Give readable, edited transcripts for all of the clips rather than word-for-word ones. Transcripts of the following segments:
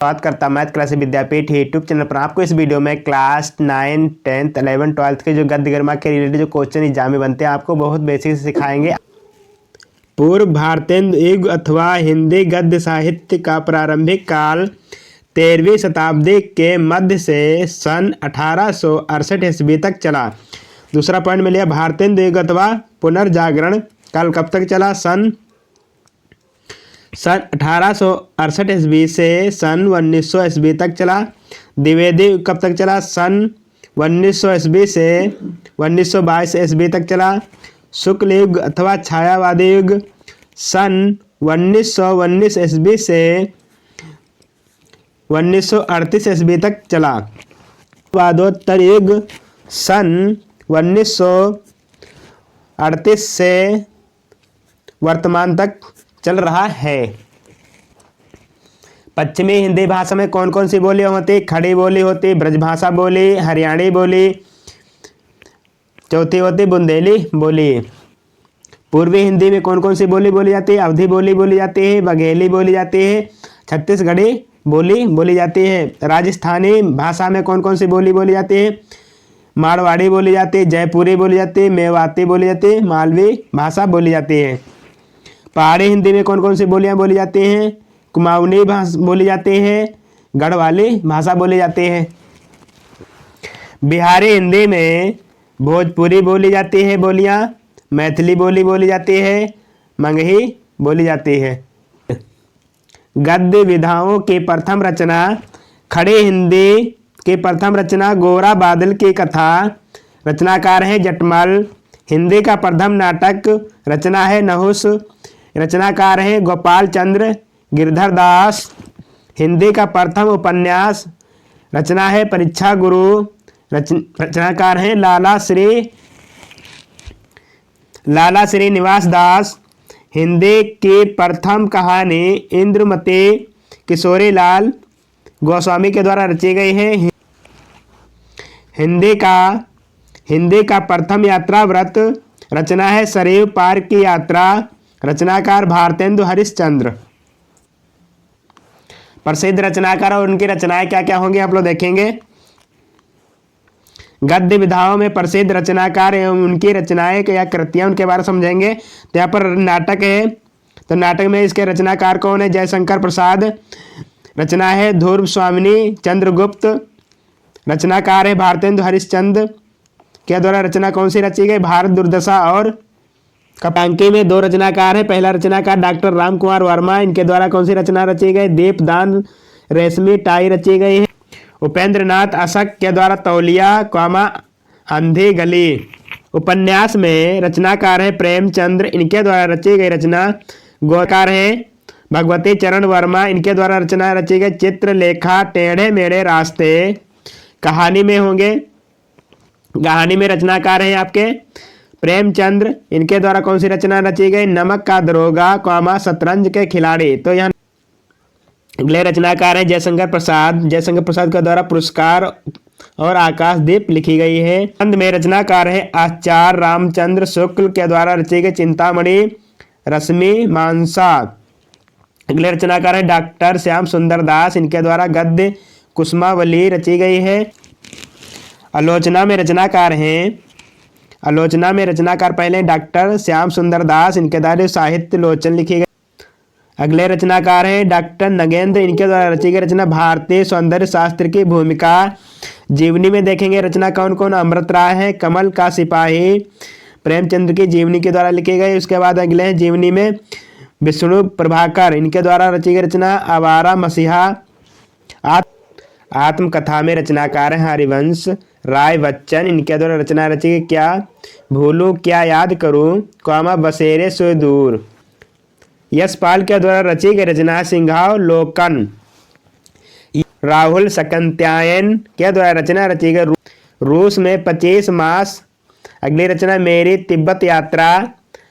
बात करता math class विद्यापीठ YouTube channel पर। आपको इस वीडियो में क्लास 9, 10th, 11, 12th के जो गद्य गर्मा के रिलेटेड जो क्वेश्चन एग्जाम में बनते हैं आपको बहुत बेसिक से सिखाएंगे। पूर्व भारतीय युग अथवा हिंदी गद्य साहित्य का प्रारंभिक काल 13वीं शताब्दी के मध्य से सन 1868 ईस्वी तक चला। दूसरा पॉइंट में लिया भारतीय युग अथवा पुनर्जागरण काल कब तक चला? सन 1868 ईस्वी से सन 1900 ईस्वी तक चला। द्विवेदी युग कब तक चला? सन 1900 ईस्वी से 1922 ईस्वी तक चला। शुक्ल युग अथवा छायावादी युग सन 1919 ईस्वी से 1938 ईस्वी तक चला। वादोत्तर युग सन 1938 से वर्तमान तक चल रहा है। पश्चिमी हिंदी भाषा में कौन कौन सी बोलियां होती? खड़ी बोली होती, ब्रजभाषा बोली, हरियाणी बोली, चौथी होती बुंदेली बोली। पूर्वी हिंदी में कौन कौन सी बोली बोली जाती है? अवधी बोली बोली जाती है, बघेली बोली जाती है, छत्तीसगढ़ी बोली बोली जाती है। राजस्थानी भाषा में कौन कौन सी बोली बोली जाती है? मारवाड़ी बोली जाती है, जयपुरी बोली जाती है, मेवाती बोली जाती है, मालवी भाषा बोली जाती है। पहाड़ी हिंदी में कौन कौन सी बोलियां बोली जाती हैं? कुमाऊनी भाषा बोली जाती है, गढ़वाली भाषा बोली जाती है। बिहारी हिंदी में भोजपुरी बोली जाती है बोलियां, मैथिली बोली बोली जाती है, मंगही बोली जाती है। गद्य विधाओं की प्रथम रचना खड़ी हिंदी की प्रथम रचना गोरा बादल की कथा, रचनाकार है जटमल। हिंदी का प्रथम नाटक रचना है नहुस, रचनाकार है गोपाल चंद्र गिरधर दास। हिंदी का प्रथम उपन्यास रचना है परीक्षा गुरु, रचनाकार है लाला श्री निवास दास। हिंदी की प्रथम कहानी इंद्रमती किशोरीलाल गोस्वामी के द्वारा रची गई है। हिंदी का प्रथम यात्रा व्रत रचना है सरयू पार की यात्रा, रचनाकार भारतेंदु हरिश्चंद्र। प्रसिद्ध रचनाकार और उनकी रचनाएं क्या क्या होंगी आप लोग देखेंगे। गद्य विधाओं में प्रसिद्ध रचनाकार एवं उनकी रचनाएं या कृतियां उनके बारे में समझेंगे। तो यहाँ पर नाटक है, तो नाटक में इसके रचनाकार कौन है? जयशंकर प्रसाद। रचना है ध्रुव स्वामिनी चंद्रगुप्त, रचनाकार है भारतेंदु हरिश्चंद्र के द्वारा रचना कौन सी रची गई? भारत दुर्दशा और कपांकी में दो रचनाकार है। पहला रचनाकार डॉक्टर राम कुमार वर्मा, इनके द्वारा कौन सी रचना रची गई? दीपदान रेशमी टाई रची गई है। उपेंद्र नाथ अशक के द्वारा तौलिया अंधी गली। उपन्यास में रचनाकार है प्रेमचंद्र, इनके द्वारा रची गई रचना गोकार है भगवती चरण वर्मा, इनके द्वारा रचना रची गई चित्रलेखा टेढ़े मेढ़े रास्ते। कहानी में रचनाकार हैं आपके प्रेमचंद्र, इनके द्वारा कौन सी रचना रची गई? नमक का दरोगा शतरंज के खिलाड़ी। तो यहाँ अगले रचनाकार हैं जयशंकर प्रसाद के द्वारा पुरस्कार और आकाशदीप लिखी गई है। अंत में रचनाकार है आचार्य रामचंद्र शुक्ल के द्वारा रची गई चिंतामणि रश्मि मानसा। अगले रचनाकार है डॉक्टर श्याम सुंदर दास, इनके द्वारा गद्य कुसुमावली रची गई है। आलोचना में रचनाकार पहले डॉक्टर श्याम सुंदर दास, इनके द्वारा साहित्य लोचन लिखी गई। अगले रचनाकार हैं डॉक्टर नगेंद्र, इनके द्वारा रची गई रचना भारतीय सौंदर्य शास्त्र की भूमिका। जीवनी में देखेंगे रचना कौन कौन? अमृत राय है, कमल का सिपाही प्रेमचंद्र की जीवनी के द्वारा लिखी गई। उसके बाद अगले हैं जीवनी में विष्णु प्रभाकर, इनके द्वारा रची गई रचना आवारा मसीहा। आत्मकथा में रचनाकार हैं हरिवंश राय बच्चन, इनके द्वारा रचना रची गई क्या भूलूं क्या याद करूं बसेरे सो दूर। यशपाल के द्वारा रची गई रचना सिंहावलोकन। राहुल सकंत्यायन के द्वारा रचना रची गई रूस में 25 मास। अगली रचना मेरी तिब्बत यात्रा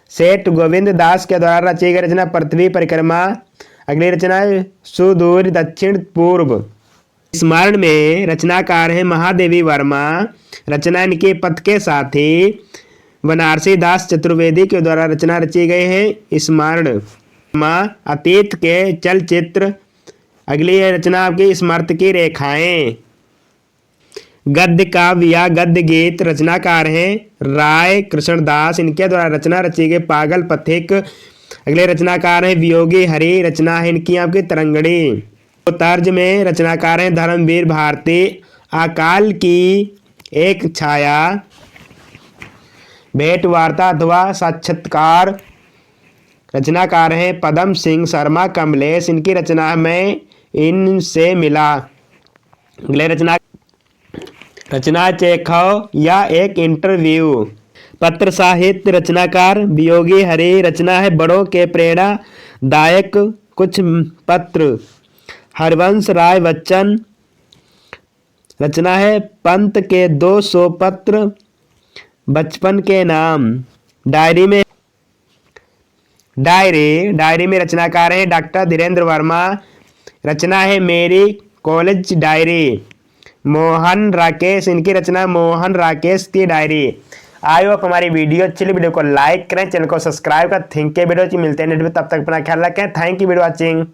सेठ गोविंद दास के द्वारा रची गई रचना पृथ्वी परिक्रमा। अगली रचना सुदूर दक्षिण पूर्व। स्मरण में रचनाकार है महादेवी वर्मा, रचना इनके पथ के साथी बनारसी दास चतुर्वेदी के द्वारा रचना रची गई है। स्मरण अतीत के चलचित्र अगली रचना आपकी स्मृति की रेखाएं। गद्य काव्य या गद्य गीत, रचनाकार हैं राय कृष्णदास, इनके द्वारा रचना रची गई पागल पथिक। अगले रचनाकार हैं वियोगी हरि, रचना है इनकी आपकी तरंगड़ी। तो तर्ज में रचनाकार हैं धर्मवीर भारती, अकाल की एक छाया, भेंट वार्ता अथवा साक्षात्कार, रचनाकार हैं पदम सिंह शर्मा कमलेश, इनकी रचना में इनसे मिला। अगले रचना चेखव या एक इंटरव्यू। पत्र साहित्य, रचनाकार वियोगी हरि, रचना है बड़ों के प्रेरणादायक कुछ पत्र, हरवंश राय बच्चन, रचना है पंत के 200 पत्र, बचपन के नाम। डायरी में रचनाकार हैं डॉक्टर धीरेन्द्र वर्मा, रचना है मेरी कॉलेज डायरी। मोहन राकेश, इनकी रचना मोहन राकेश की डायरी। आई होप हमारी वीडियो अच्छी लगी, वीडियो को लाइक करें, चैनल को सब्सक्राइब करें। थैंक यू वीडियो मिलते हैं नेक्स्ट वीडियो, तब तक अपना ख्याल रखें। Thank you video watching.